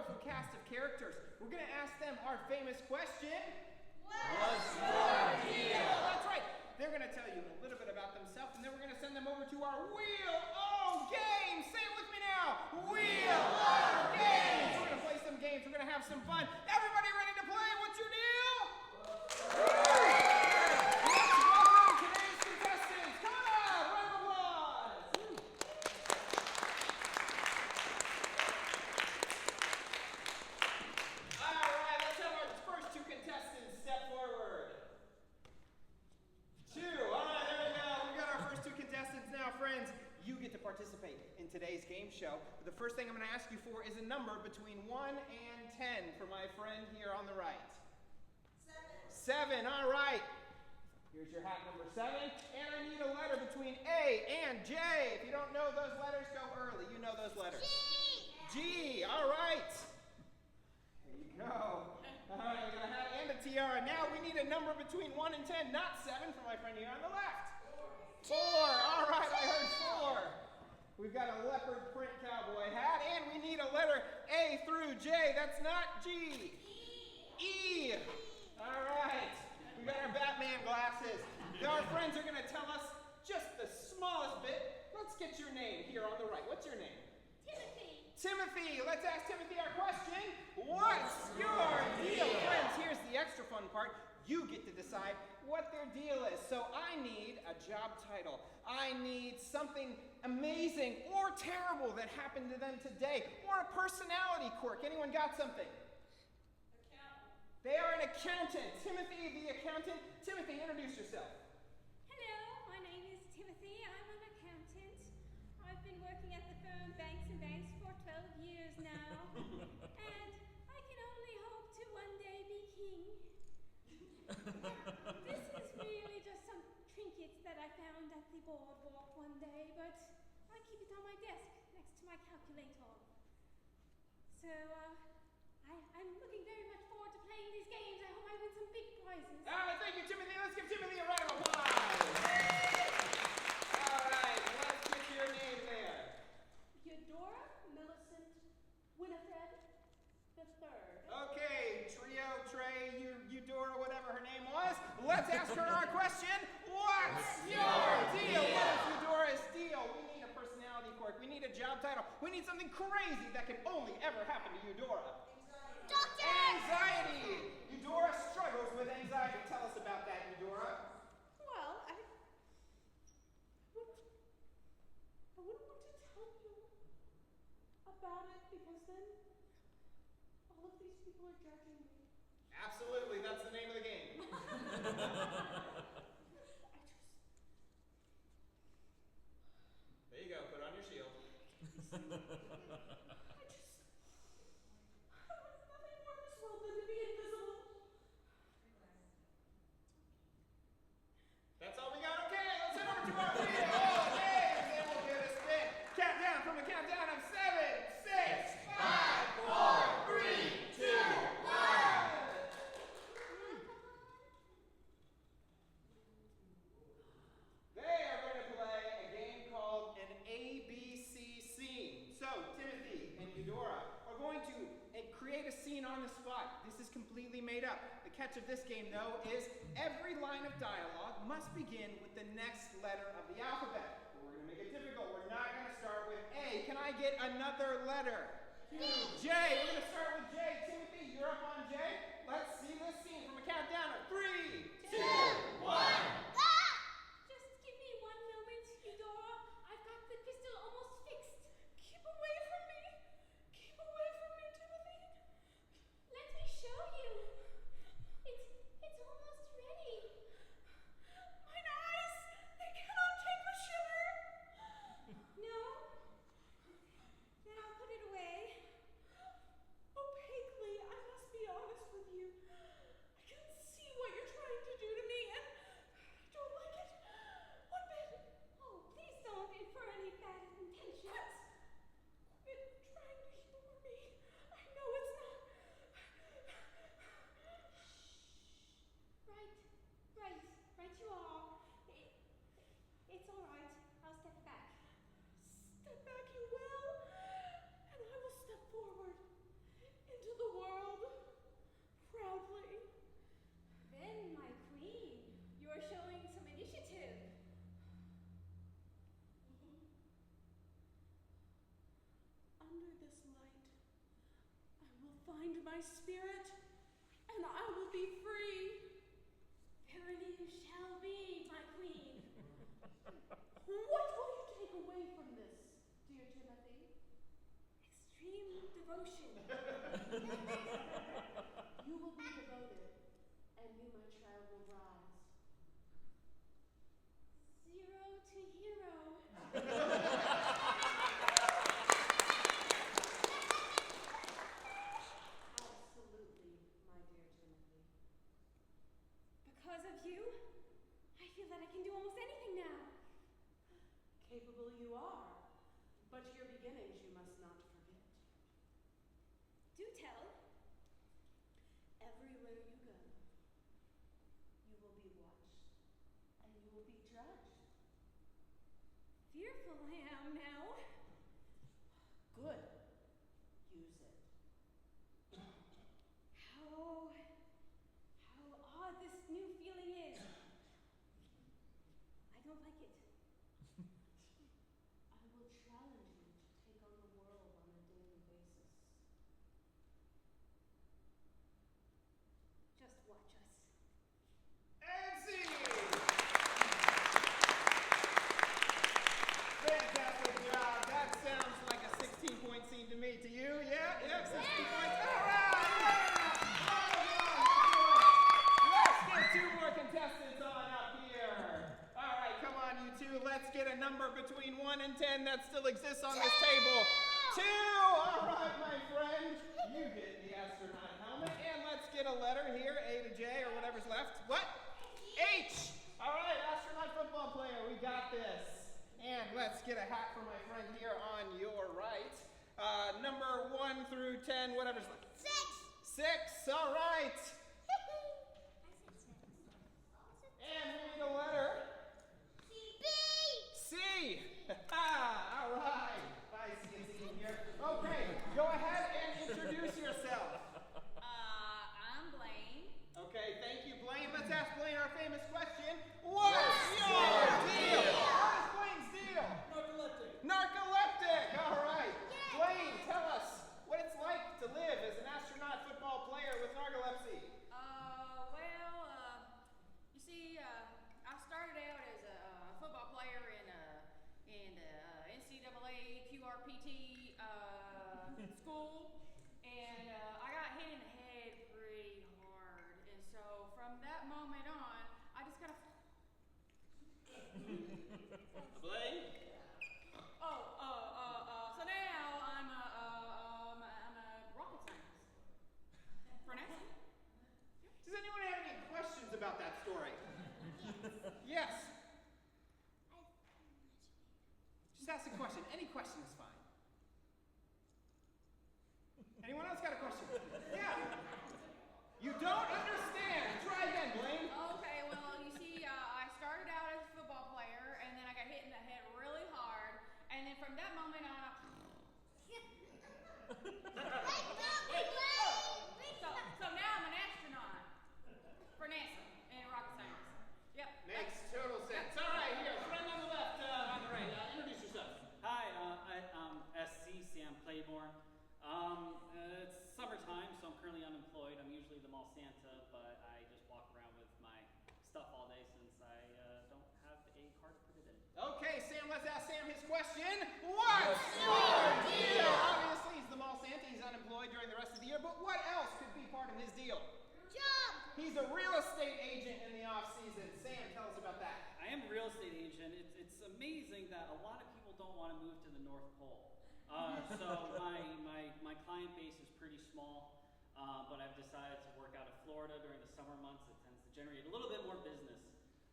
colorful cast of characters. We're going to ask them our famous question. What's your deal? That's right. They're going to tell you a little bit about themselves, and then we're going to send them over to our Wheel O Games. Say it with me now. Wheel O Games. We're going to play some games. We're going to have some fun. Everybody ready to play? What's your deal? Let's welcome today's contestants. Come on, round of applause. All right, let's have our first two contestants step forward. All right, there we go. We've got our first two contestants now, friends. You get to participate in today's game show. The first thing I'm going to ask you for is a number between 1 and 10 for my friend here on the right. 7. 7, all right. Here's your hat number 7. And I need a letter between A and J. If you don't know those letters, go early. You know those letters. G. G, all right. There you go. All right, we got a hat and a tiara. Now we need a number between 1 and 10, not 7 for my friend here on the left. 4. All right, I heard 4. We've got a leopard print cowboy hat, and we need a letter A through J. That's not G. E. All right. We got our Batman glasses. Now our friends are going to tell us just the smallest bit. Let's get your name here on the right. What's your name? Timothy. Timothy, let's ask Timothy our question. What's your deal? Friends, here's the extra fun part. You get to decide what their deal is. So I need a job title. I need something amazing or terrible that happened to them today, or a personality quirk. Anyone got something? Accountant. They are an accountant. Timothy, the accountant. Timothy, introduce yourself. Hello, my name is Timothy. I'm an accountant. I've been working at the firm Banks & Banks for 12 years now. And I can only hope to one day be king. This is really just some trinkets that I found at the boardwalk one day, but I keep it on my desk next to my calculator. So, I'm looking very much forward to playing these games. I hope I win some big prizes. All right, thank you, Timothy. Let's give Timothy a round of applause. All right, let's get your name there. Eudora Millicent Winifred III. Okay, Trio, Trey, Eudora, whatever her name was. Let's ask her our question. What's your deal? What is Eudora's deal? We need a personality quirk. We need a job title. We need something crazy that can only ever happen to Eudora. Doctor! Anxiety! Eudora struggles with anxiety. Tell us about that, Eudora. Well, I wouldn't want to tell you about it because then all of these people are judging me. Absolutely, that's the name of the game. There you go, put on your shield. I want nothing more in this world than to be invisible. That's all we got. Okay, let's head over to our video. Oh, games, and we'll get a spin. Countdown from a countdown of 7, 6, 5, 4, 3, 2, 1. They are going to play a game called an ABC scene. So, Timothy and Eudora are going to create a scene on the spot. This is completely made up. The catch of this game, though, is every line of dialogue must begin with the next letter of the alphabet. But we're going to make it difficult. We're not going to start with A. Can I get another letter? J. We're going to start with J. Timothy, you're up on J. Let's see this scene from a countdown of 3, 2, 1. Just give me one moment, Eudora. I've got the pistol almost fixed. Keep away from me. Keep away from me, Timothy. Let me show you. It's almost ready. Mine eyes, they cannot take the sugar. No? Then I'll put it away. Opaquely, I must be honest with you. I can see what you're trying to do to me, and find my spirit, and I will be free. Verily you shall be, my queen. What will you take away from this, dear Timothy? Extreme devotion. You will be devoted, and you, my child, will rise. 0 to hero. Absolutely, my dear Timothy. Because of you, I feel that I can do almost anything now. Capable you are, but your beginnings you must not forget. Do tell. Everywhere you go, you will be watched, and you will be judged. Fearful I am now. Good. Use it. How odd this new feeling is. I don't like it. I will challenge you to take on the world on a daily basis. Just watch us. And scene! Fantastic job. That sounds like a 16-point scene to me. To you? Yeah? 16 points. All right! Let's get 2 more contestants on up here. All right, come on, you two. Let's get a number between 1 and 10 that still exists on this table. 2! All right, my friend. You get the astronaut helmet. And let's get a letter here, A to J or whatever's left. What? H! All right, astronaut football player, we got this. And let's get a hat for my friend here on your right. Number 1 through 10, whatever's left. 6! All right. And we need a letter. C! All right. I see a C here. Okay, go ahead and introduce yourself. I'm Blaine. Okay, thank you, Blaine. Let's ask Blaine our famous question. What's your deal? What is Blaine's deal? Narcoleptic. All right. Blaine, tell us what it's like to live as an astronaut football player with narcolepsy. You see, I started out as a football player in NCAA QRPT school, and I got hit in the head pretty hard, and so from that moment on, I just kind of. Blaine? So now I'm a rocket scientist for NASA. Does anyone have any questions about that story? Yes. Just ask a question. Any question is fine. Anyone else got a question? Yeah. You don't understand. Try again, Blaine. Okay, well, you see, I started out as a football player, and then I got hit in the head really hard, and then from that moment on, so now I'm an astronaut for NASA in rocket science. Yep. Makes total sense. All right, here, friend on the left, on the right. Introduce yourself. Hi, I'm SC Sam Claiborne. It's summertime, so I'm currently unemployed. I'm usually the mall Santa, but I just walk around with my stuff all day since I don't have a car to put it in. Okay, Sam, let's ask Sam his question. What's your deal? Obviously, he's the mall Santa. He's unemployed during the rest of the year, but what else could be part of his deal? He's a real estate agent in the off-season. Sam, tell us about that. I am a real estate agent. It's amazing that a lot of people don't want to move to the North Pole. So my client base is pretty small, but I've decided to work out of Florida during the summer months. It tends to generate a little bit more business.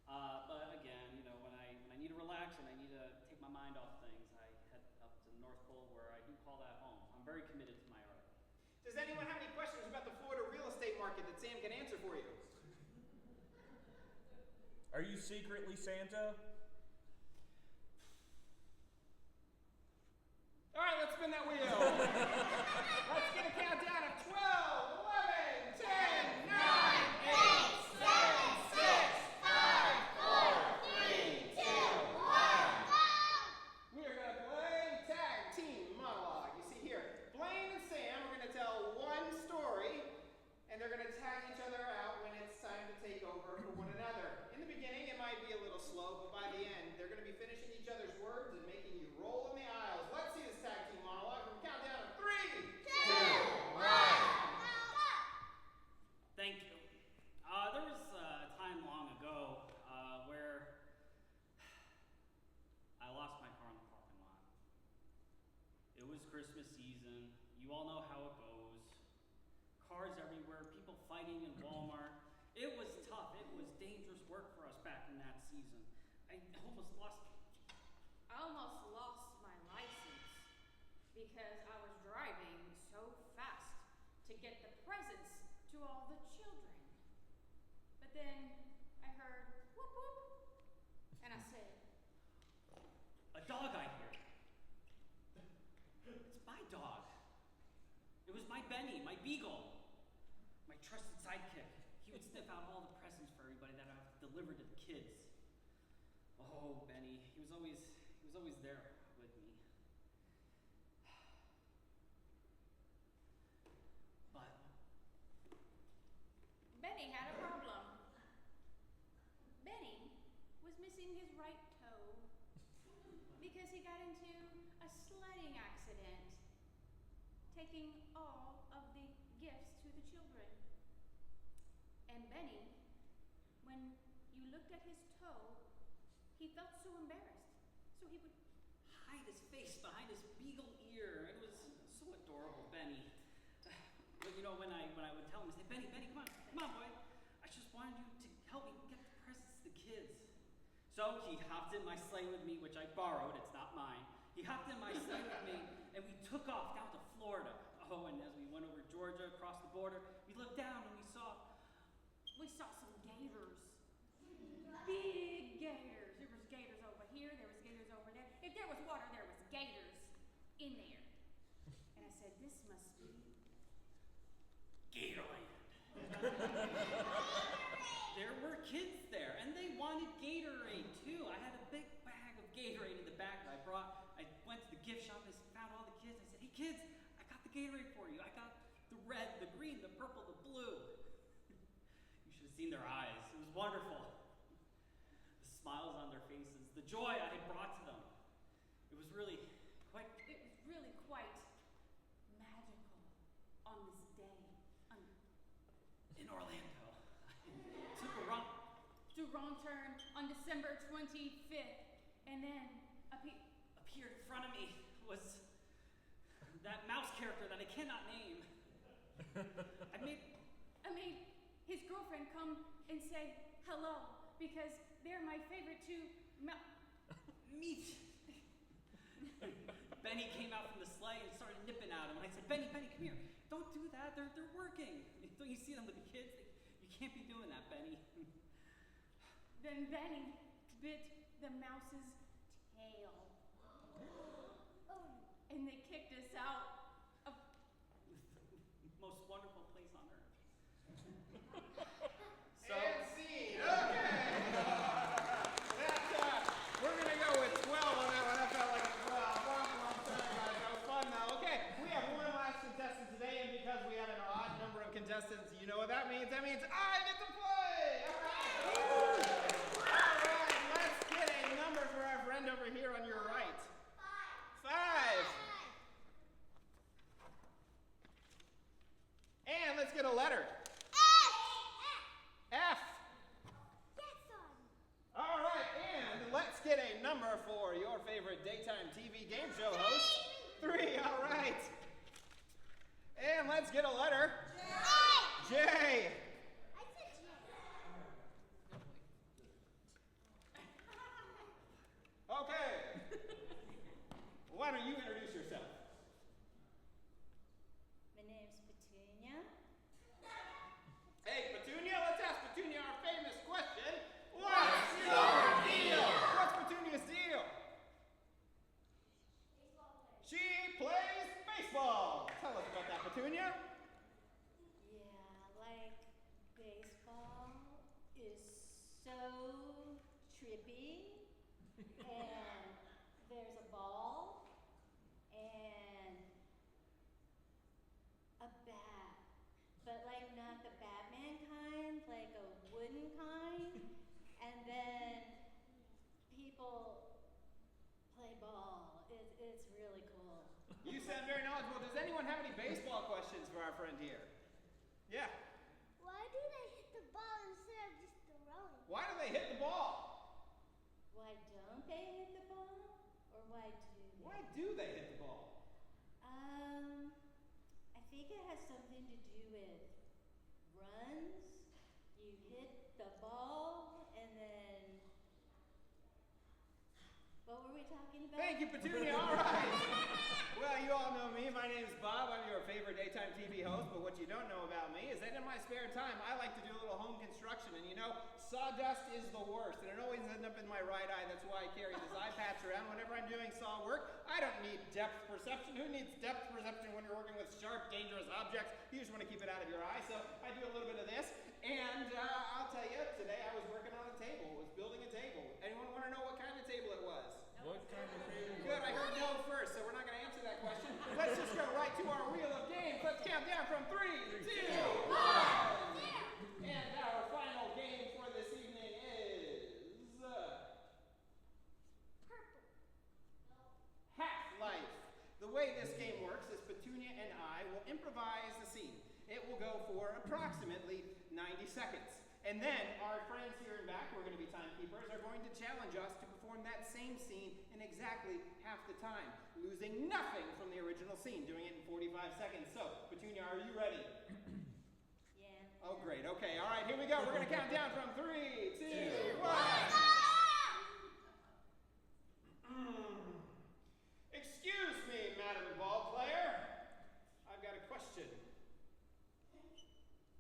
But again, you know, when I need to relax and I need to take my mind off things, I head up to the North Pole where I do call that home. I'm very committed to my art. Does anyone have any questions about the Florida real estate market that Sam can answer for you? Are you secretly Santa? All right, let's spin that wheel. Let's get a countdown of 12, 11, 10, 9, 8, 7, 6, 5, 4, 3, 2, 1. We are going to play tag team monologue. You see here, Blaine and Sam are going to tell one story. Christmas season. You all know how it goes. Cars everywhere, people fighting in Walmart. It was tough. It was dangerous work for us back in that season. I almost lost my license because I was driving so fast to get the presents to all the children. But then I heard whoop whoop, and I said, a dog I hear. It's my dog. It was my Benny, my beagle, my trusted sidekick. He would sniff out all the presents for everybody that I have to deliver to the kids. Oh, Benny, he was always there with me. But Benny had a problem. Benny was missing his right toe because he got into a sledding accident, taking all of the gifts to the children. And Benny, when you looked at his toe, he felt so embarrassed. So he would hide his face behind his beagle ear. It was so adorable, Benny. But you know, when I would tell him, he'd say, Benny, come on, boy. I just wanted you to help me get the presents to the kids. So he hopped in my sleigh with me, which I borrowed. It's not mine. He hopped in my sleigh with me, and we took off down to Florida. Oh, and as we went over Georgia, across the border, we looked down and we saw some gators. Big gators. There was gators over here, there was gators over there. If there was water, there was gators in there. And I said, this must be Gatorland. There were kids there, and they wanted Gatorade too. I had a big bag of Gatorade in the back that I went to the gift shop and found all the kids. I said, hey kids, I got the Gatorade for you. I got the red, the green, the purple, the blue. You should have seen their eyes. It was wonderful. The smiles on their faces, the joy I had brought to them. It was really quite magical on this day. In Orlando. Took a wrong turn on December 25th, and then appeared in front of me was that mouse character that I cannot name. I made his girlfriend come and say hello because they're my favorite two meat. Benny came out from the sleigh and started nipping at him, and I said, Benny, come here. Don't do that. They're working. Don't you see them with the kids? You can't be doing that, Benny. Then Benny bit the mouse's tail. And they kicked us out of the most wonderful place on earth. And scene. Okay. We're going to go with 12 on that one. That felt like a 12. Sorry, guys. That was fun, though. Okay, we have one last contestant today, and because we have an odd number of contestants, you know what that means? That means I get to play! All right, let's get a number for our friend over here on your right. 5. And let's get a letter. F. All right, and let's get a number for your favorite daytime TV game show host. 3, all right. And let's get a letter. J. Okay. Why don't you introduce yourself? My name's Petunia. Hey, Petunia, let's ask Petunia our famous question. What's your deal? What's Petunia's deal? She plays baseball. Tell us about that, Petunia. Yeah, like baseball is so trippy, and there's a ball and a bat, but like not the Batman kind, like a wooden kind, and then people play ball. It's really cool. You sound very knowledgeable. Does anyone have any baseball questions for our friend here? Yeah. Why do they hit the ball instead of just throwing? Why do they hit the ball? Why don't they hit the ball? Or why do they? Why do they hit the ball? I think it has something to do with runs. You hit the ball and then. What were we talking about? Thank you, Petunia. All right. Well, you all know me. My name's Bob. I'm your favorite daytime TV host. But what you don't know about me is that in my spare time, I like to do a little home construction. And you know, sawdust is the worst. And it always ends up in my right eye. That's why I carry this eye patch around whenever I'm doing saw work. I don't need depth perception. Who needs depth perception when you're working with sharp, dangerous objects? You just want to keep it out of your eye. So I do a little bit of this. And I'll tell you, today I was working on a table. I was building a table. Anyone want to know what kind of table it was? What kind of table? Good, I heard no first, so we're not going to answer that question. Let's just go right to our wheel of games. Let's count down from 3, 2, 1. And our final game for this evening is Half-Life. The way this game works is Petunia and I will improvise a scene. It will go for approximately 90 seconds. And then our friends here in back, who are going to be timekeepers, are going to challenge us to perform that same scene in exactly half the time, losing nothing from the original scene, doing it in 45 seconds. So, Petunia, are you ready? Yeah. Oh, great. Okay, all right, here we go. We're going to count down from 3, 2, 1. Excuse me, Madam Ball Player. I've got a question.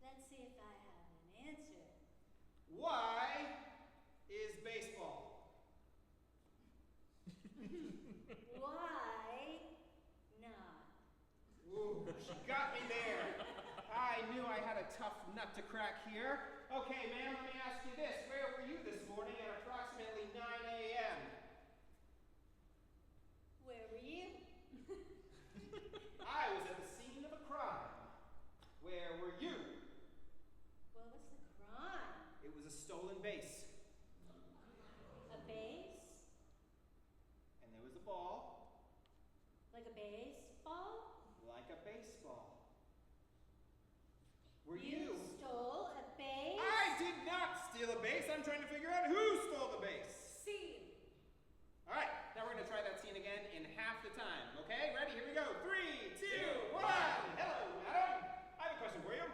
Let's see if I have an answer. Why is baseball? Why not? Ooh, she got me there. I knew I had a tough nut to crack here. Okay, ma'am, let me ask you this. Where were you this morning at approximately 9 a.m.? Where were you? I was at the scene of a crime. Where were you? What was the crime? It was a stolen base. A base? And there was a ball. Like a baseball? Like a baseball. Were You stole a base? I did not steal a base. I'm trying to figure out who stole the base. Scene. All right, now we're going to try that scene again in half the time. Okay, ready? Here we go. 3, 2, 1. Hello, madam. I have a question for you.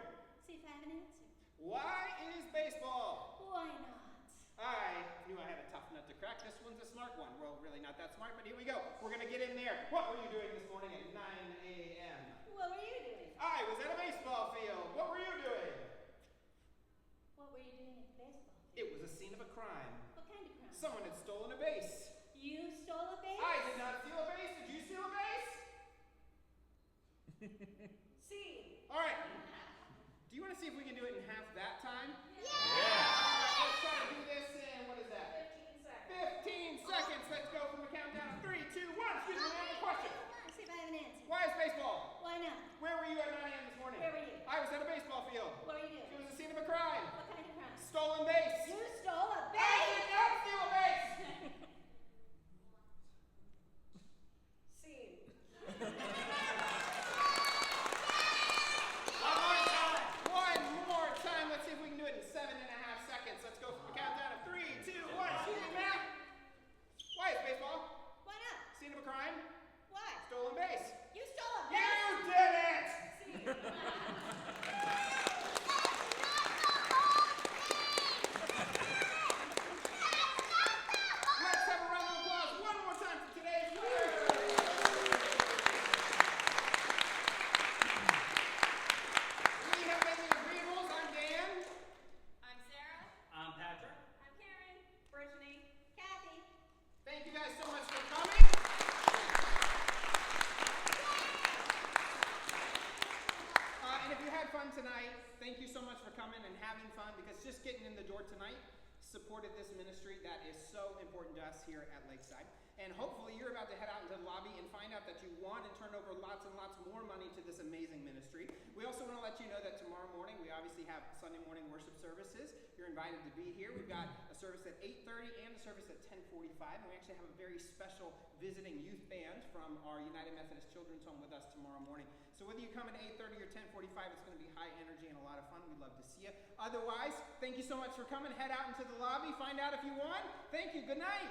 See if I have an answer. Why is baseball? Why not? I knew I had a tough nut to crack. This one's a smart one. Well, really not that smart, but here we go. We're going to get in there. What were you doing this morning at 9 a.m.? What were you doing? I was at a baseball field. What were you doing? What were you doing at the baseball field? It was a scene of a crime. What kind of crime? Someone had stolen a base. You stole a base? I did not steal a base. Did you steal a base? Scene. All right. Do you want to see if we can do it in half that time? Yeah. Let's try to do this in, what is that? 15 seconds. 15 seconds. Let's go from a countdown of 3, 2, 1. Excuse me, I have a question. See if I have an answer. Why is baseball? Why not? Where were you at 9 a.m. this morning? Where were you? I was at a baseball field. What were you It doing? was a scene of a crime. What kind of crime? Stolen base. You stole a I base! did not steal a base. Scene. One more time. Let's see if we can do it in 7.5 seconds. Let's go from a countdown of 3, 2, 1. Excuse me, ma'am. Why is baseball? Why not? Scene of a crime. Why? Stolen base. You stole a You base! did it! Let's have a round of applause one more time for today's winner. We have been the Agreeables. I'm Dan. I'm Sarah. I'm Patrick. I'm Karen. Brittany. Kathy. Thank you guys so much for coming. And if you had fun tonight, thank you so much for coming and having fun, because just getting in the door tonight supported this ministry that is so important to us here at Lakeside. And hopefully you're about to head out into the lobby and find out that you want and turn over lots and lots more money to this amazing ministry. We also want to let you know that tomorrow morning we obviously have Sunday morning worship services. You're invited to be here. We've got a service at 8:30 and a service at 10:45. And we actually have a very special visiting youth band from our United Methodist Children's Home with us tomorrow morning. So whether you come at 8:30 or 10:45, it's going to be high energy and a lot of fun. We'd love to see you. Otherwise, thank you so much for coming. Head out into the lobby. Find out if you won. Thank you. Good night.